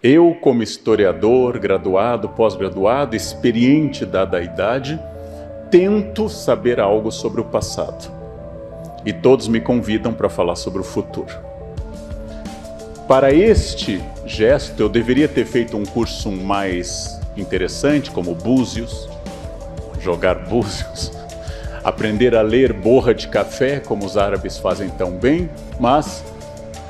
Eu, como historiador, graduado, pós-graduado, experiente dada a idade, tento saber algo sobre o passado. E todos me convidam para falar sobre o futuro. Para este gesto, eu deveria ter feito um curso mais interessante, como búzios, jogar búzios, aprender a ler borra de café, como os árabes fazem tão bem, mas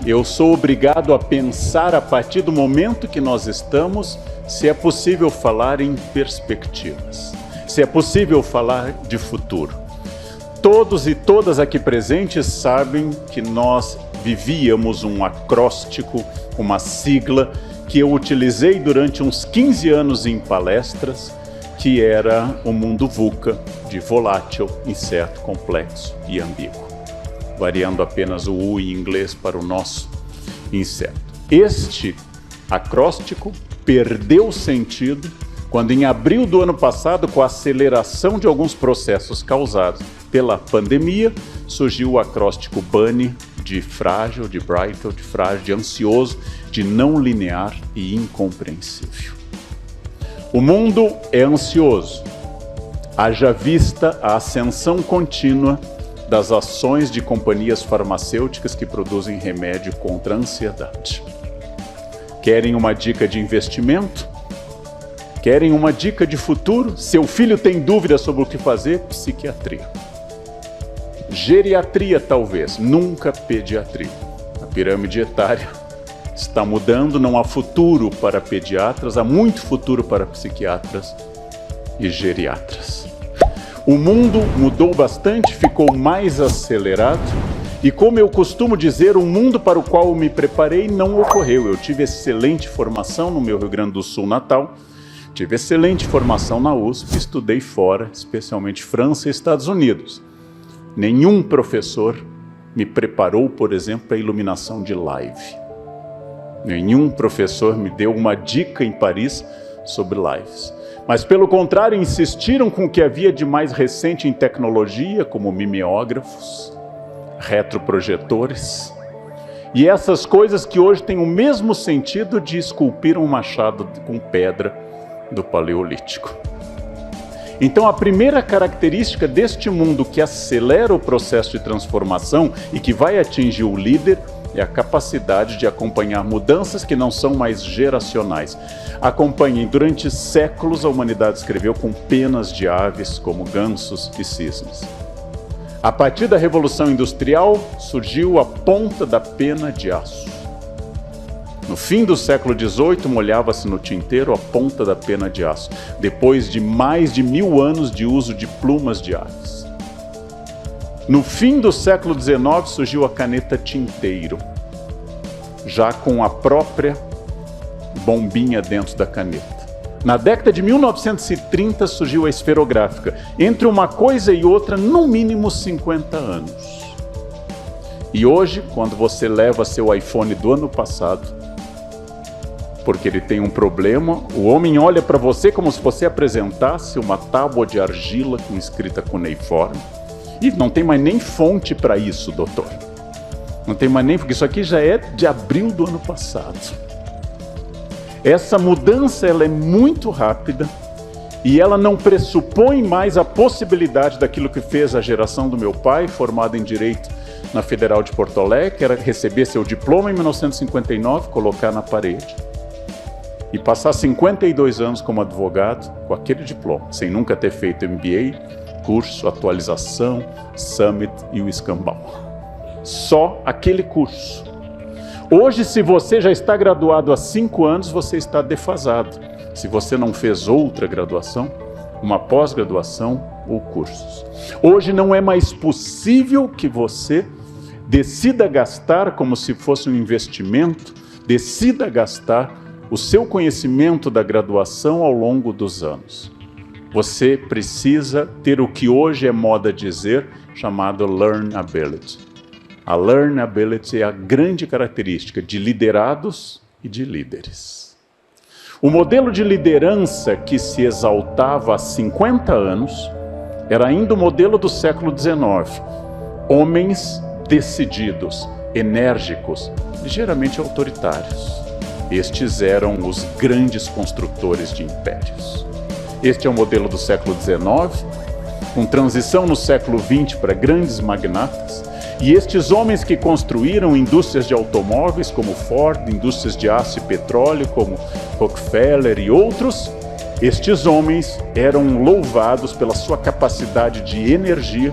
eu sou obrigado a pensar a partir do momento que nós estamos, se é possível falar em perspectivas, se é possível falar de futuro. Todos e todas aqui presentes sabem que nós vivíamos um acróstico, uma sigla que eu utilizei durante uns 15 anos em palestras, que era o mundo VUCA, de volátil, incerto, complexo e ambíguo, variando apenas o U em inglês para o nosso incerto. Este acróstico perdeu sentido quando, em abril do ano passado, com a aceleração de alguns processos causados pela pandemia, surgiu o acróstico BANI, de frágil, de brittle, de frágil, de ansioso, de não linear e incompreensível. O mundo é ansioso, haja vista a ascensão contínua das ações de companhias farmacêuticas que produzem remédio contra a ansiedade. Querem uma dica de investimento? Querem uma dica de futuro? Seu filho tem dúvida sobre o que fazer? Psiquiatria. Geriatria talvez, nunca pediatria. A pirâmide etária está mudando, não há futuro para pediatras, há muito futuro para psiquiatras e geriatras. O mundo mudou bastante, ficou mais acelerado e, como eu costumo dizer, o mundo para o qual eu me preparei não ocorreu. Eu tive excelente formação no meu Rio Grande do Sul natal, tive excelente formação na USP, estudei fora, especialmente França e Estados Unidos. Nenhum professor me preparou, por exemplo, para a iluminação de live. Nenhum professor me deu uma dica em Paris sobre lives. Mas, pelo contrário, insistiram com o que havia de mais recente em tecnologia, como mimeógrafos, retroprojetores, e essas coisas que hoje têm o mesmo sentido de esculpir um machado com pedra do Paleolítico. Então, a primeira característica deste mundo que acelera o processo de transformação e que vai atingir o líder é a capacidade de acompanhar mudanças que não são mais geracionais. Acompanhem, durante séculos a humanidade escreveu com penas de aves como gansos e cisnes. A partir da Revolução Industrial surgiu a ponta da pena de aço. No fim do século XVIII molhava-se no tinteiro a ponta da pena de aço, depois de mais de 1000 anos de uso de plumas de aves. No fim do século XIX surgiu a caneta tinteiro, já com a própria bombinha dentro da caneta. Na década de 1930 surgiu a esferográfica, entre uma coisa e outra, no mínimo 50 anos. E hoje, quando você leva seu iPhone do ano passado, porque ele tem um problema, o homem olha para você como se você apresentasse uma tábua de argila com escrita cuneiforme. E não tem mais nem fonte para isso, doutor. Não tem mais nem, porque isso aqui já é de abril do ano passado. Essa mudança ela é muito rápida e ela não pressupõe mais a possibilidade daquilo que fez a geração do meu pai, formado em Direito na Federal de Porto Alegre, que era receber seu diploma em 1959, colocar na parede e passar 52 anos como advogado com aquele diploma, sem nunca ter feito MBA, curso, atualização, summit e o escambau. Só aquele curso. Hoje, se você já está graduado há 5 anos, você está defasado. Se você não fez outra graduação, uma pós-graduação ou cursos. Hoje não é mais possível que você decida gastar como se fosse um investimento, decida gastar o seu conhecimento da graduação ao longo dos anos. Você precisa ter o que hoje é moda dizer, chamado learnability. A learnability é a grande característica de liderados e de líderes. O modelo de liderança que se exaltava há 50 anos era ainda o modelo do século XIX. Homens decididos, enérgicos, ligeiramente autoritários. Estes eram os grandes construtores de impérios. Este é o modelo do século XIX, com transição no século XX para grandes magnatas. E estes homens que construíram indústrias de automóveis como Ford, indústrias de aço e petróleo como Rockefeller e outros, estes homens eram louvados pela sua capacidade de energia,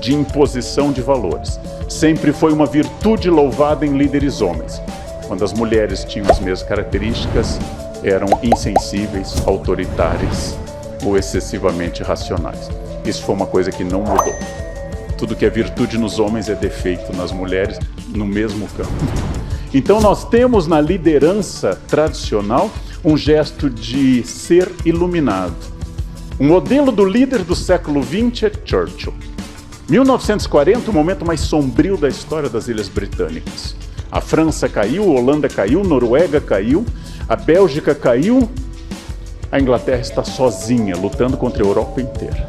de imposição de valores. Sempre foi uma virtude louvada em líderes homens. Quando as mulheres tinham as mesmas características, eram insensíveis, autoritárias ou excessivamente racionais. Isso foi uma coisa que não mudou. Tudo que é virtude nos homens é defeito nas mulheres, no mesmo campo. Então nós temos na liderança tradicional um gesto de ser iluminado. O modelo do líder do século XX é Churchill. 1940, o momento mais sombrio da história das Ilhas Britânicas. A França caiu, a Holanda caiu, a Noruega caiu, a Bélgica caiu, a Inglaterra está sozinha, lutando contra a Europa inteira.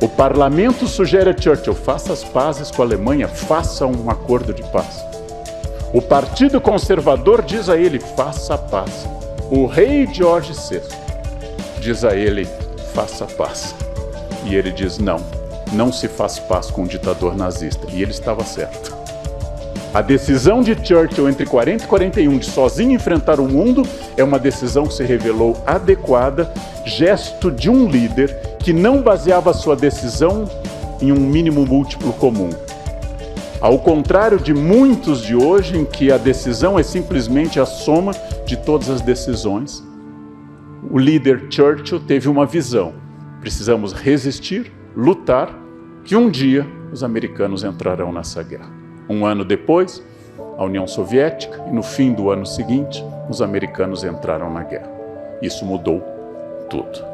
O parlamento sugere a Churchill: faça as pazes com a Alemanha, faça um acordo de paz. O Partido Conservador diz a ele: faça a paz. O rei George VI diz a ele: faça a paz. E ele diz: não se faz paz com um ditador nazista. E ele estava certo. A decisão de Churchill entre 40 e 41 de sozinho enfrentar o mundo é uma decisão que se revelou adequada, gesto de um líder que não baseava sua decisão em um mínimo múltiplo comum. Ao contrário de muitos de hoje, em que a decisão é simplesmente a soma de todas as decisões, o líder Churchill teve uma visão: precisamos resistir, lutar, que um dia os americanos entrarão nessa guerra. Um ano depois, a União Soviética, e no fim do ano seguinte, os americanos entraram na guerra. Isso mudou tudo.